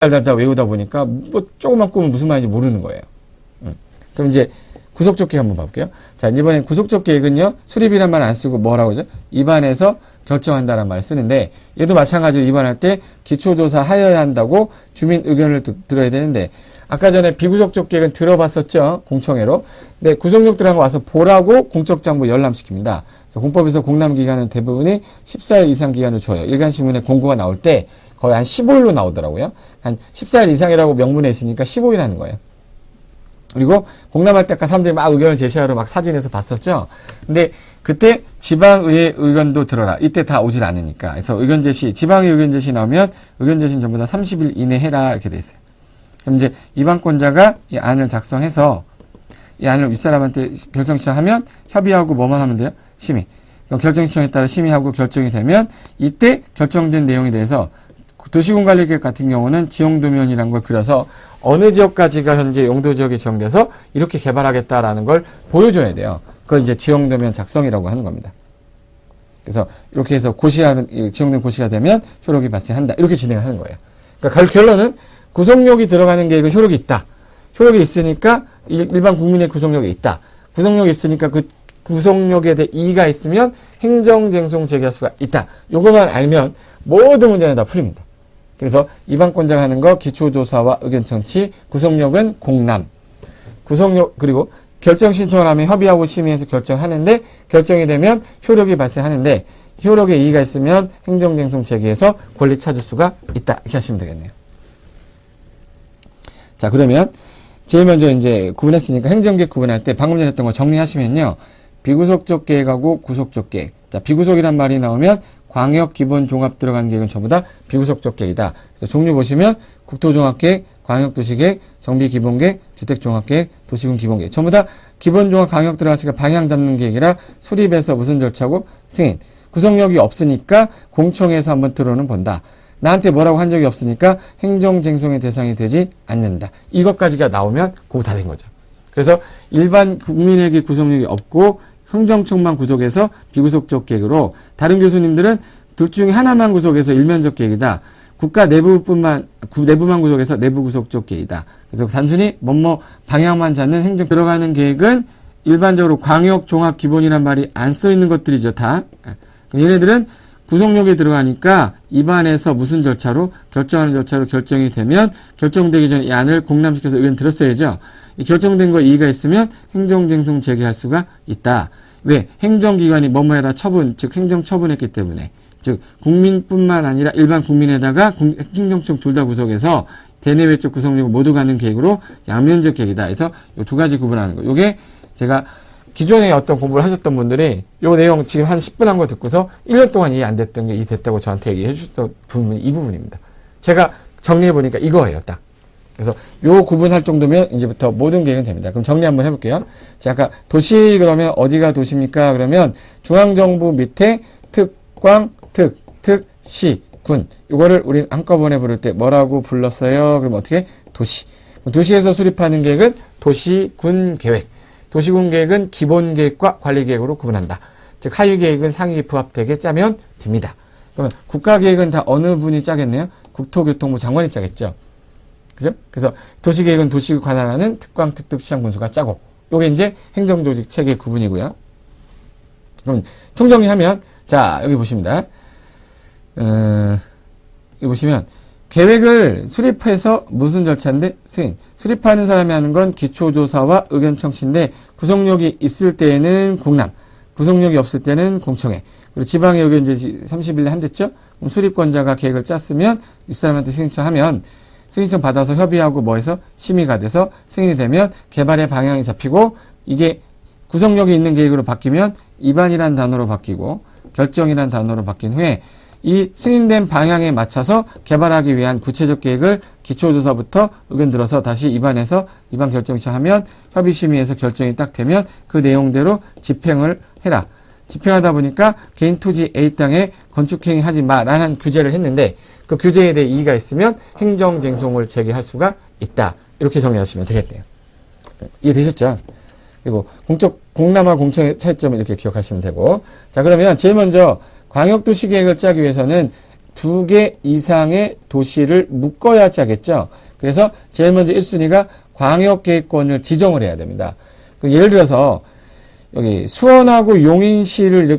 달달달 외우다 보니까 뭐 조그만 꾸면 무슨 말인지 모르는 거예요. 그럼 이제 구속적 계획 한번 봐볼게요. 자, 이번엔 구속적 계획은요, 수립이란 말 안 쓰고 뭐라고 하죠? 입안에서 결정한다는 말을 쓰는데, 얘도 마찬가지로 입안할 때 기초조사 하여야 한다고 주민 의견을 들어야 되는데, 아까 전에 비구속적 계획은 들어봤었죠? 공청회로. 근데 구속력 들어간 거 와서 보라고 공적장부 열람시킵니다. 그래서 공법에서 공람기간은 대부분이 14일 이상 기간을 줘요. 일간신문에 공고가 나올 때 거의 한 15일로 나오더라고요. 한 14일 이상이라고 명문에 있으니까 15일 하는 거예요. 그리고 공람할 때 아까 사람들이 막 의견을 제시하러 막 사진에서 봤었죠. 근데 그때 지방의회 의견도 들어라. 이때 다 오질 않으니까. 그래서 의견 제시, 지방의 의견 제시 나오면 의견 제시는 전부 다 30일 이내 해라 이렇게 돼 있어요. 그럼 이제 입안권자가 이 안을 작성해서 이 안을 윗사람한테 결정 신청하면 협의하고 뭐만 하면 돼요? 심의. 그럼 결정 신청에 따라 심의하고 결정이 되면 이때 결정된 내용에 대해서 도시군관리계획 같은 경우는 지형도면이라는 걸 그려서 어느 지역까지가 현재 용도지역이 지정돼서 이렇게 개발하겠다라는 걸 보여줘야 돼요. 그걸 이제 지형도면 작성이라고 하는 겁니다. 그래서 이렇게 해서 고시하는, 지형도면 고시가 되면 효력이 발생한다. 이렇게 진행을 하는 거예요. 그러니까 결론은 구속력이 들어가는 계획은 효력이 있다. 효력이 있으니까 일반 국민의 구속력이 있다. 구속력이 있으니까 그 구속력에 대해 이의가 있으면 행정쟁송 제기할 수가 있다. 요것만 알면 모든 문제는 다 풀립니다. 그래서 입안권자가 하는 거 기초조사와 의견청취, 구속력은 공람. 구속력, 그리고 결정 신청을 하면 협의하고 심의해서 결정하는데 결정이 되면 효력이 발생하는데 효력에 이의가 있으면 행정쟁송 제기해서 권리 찾을 수가 있다. 이렇게 하시면 되겠네요. 자, 그러면 제일 먼저 이제 구분했으니까 행정계획 구분할 때 방금 전에 했던 거 정리하시면요. 비구속적 계획하고 구속적 계획. 자, 비구속이란 말이 나오면 광역 기본 종합 들어가는 계획은 전부 다 비구속적 계획이다. 그래서 종류 보시면 국토종합계획, 광역도시계획, 정비기본계획, 주택종합계획, 도시군 기본계획. 전부 다 기본종합 광역 들어갔으니까 방향 잡는 계획이라 수립해서 무슨 절차고 승인. 구속력이 없으니까 공청회에서 한번 들어는 본다. 나한테 뭐라고 한 적이 없으니까 행정쟁송의 대상이 되지 않는다. 이것까지가 나오면 그거 다 된 거죠. 그래서 일반 국민에게 구속력이 없고 행정청만 구속해서 비구속적 계획으로 다른 교수님들은 둘 중에 하나만 구속해서 일면적 계획이다. 국가 내부만 구속해서 내부 구속적 계획이다. 그래서 단순히 뭐뭐 방향만 잡는 행정 들어가는 계획은 일반적으로 광역 종합 기본이란 말이 안 써 있는 것들이죠, 다. 얘네들은 구속력이 들어가니까 입안에서 무슨 절차로 결정하는 절차로 결정이 되면 결정되기 전에 이 안을 공람시켜서 의견 들었어야죠. 이 결정된 거 이의가 있으면 행정쟁송 제기할 수가 있다. 왜? 행정기관이 뭐뭐해라 처분, 즉 행정처분했기 때문에. 즉 국민뿐만 아니라 일반 국민에다가 행정청 둘 다 구속해서 대내외적 구속력을 모두 갖는 계획으로 양면적 계획이다. 그래서 이 두 가지 구분하는 거. 요게 제가 기존에 어떤 공부를 하셨던 분들이 요 내용 지금 한 10분 한 거 듣고서 1년 동안 이해 안 됐던 게 이해됐다고 저한테 얘기해 주셨던 부분이 이 부분입니다. 제가 정리해 보니까 이거예요, 딱. 그래서 요 구분할 정도면 이제부터 모든 계획은 됩니다. 그럼 정리 한번 해볼게요. 자, 아까 도시 그러면 어디가 도시입니까? 그러면 중앙정부 밑에 특광, 시, 군. 요거를 우린 한꺼번에 부를 때 뭐라고 불렀어요? 그럼 어떻게? 도시. 도시에서 수립하는 계획은 도시군 계획. 도시군 계획은 기본 계획과 관리 계획으로 구분한다. 즉 하위 계획은 상위 부합되게 짜면 됩니다. 그러면 국가 계획은 다 어느 분이 짜겠네요? 국토교통부 장관이 짜겠죠. 그죠? 그래서 도시 계획은 도시를 관할하는 특광, 특특, 시장, 군수가 짜고 요게 이제 행정조직 체계 구분이고요. 그럼 총정리하면 자, 여기 보십니다. 여기 보시면 계획을 수립해서 무슨 절차인데 승인. 수립하는 사람이 하는 건 기초조사와 의견청취인데 구속력이 있을 때에는 공람, 구속력이 없을 때는 공청회. 그리고 지방의 의견 제시 30일에 한댔죠? 그럼 수립권자가 계획을 짰으면 윗사람한테 승인청하면 승인청 받아서 협의하고 뭐해서 심의가 돼서 승인이 되면 개발의 방향이 잡히고 이게 구속력이 있는 계획으로 바뀌면 입안이란 단어로 바뀌고 결정이란 단어로 바뀐 후에 이 승인된 방향에 맞춰서 개발하기 위한 구체적 계획을 기초조사부터 의견 들어서 다시 입안해서 입안 결정 신청하면 협의심의에서 결정이 딱 되면 그 내용대로 집행을 해라. 집행하다 보니까 개인 토지 A 땅에 건축행위 하지 마라는 규제를 했는데 그 규제에 대해 이의가 있으면 행정쟁송을 제기할 수가 있다. 이렇게 정리하시면 되겠네요. 이해되셨죠? 그리고 공람과 공청의 차이점을 이렇게 기억하시면 되고 자 그러면 제일 먼저 광역도시계획을 짜기 위해서는 2개 이상의 도시를 묶어야 하겠죠. 그래서 제일 먼저 1순위가 광역계획권을 지정을 해야 됩니다. 예를 들어서 여기 수원하고 용인시를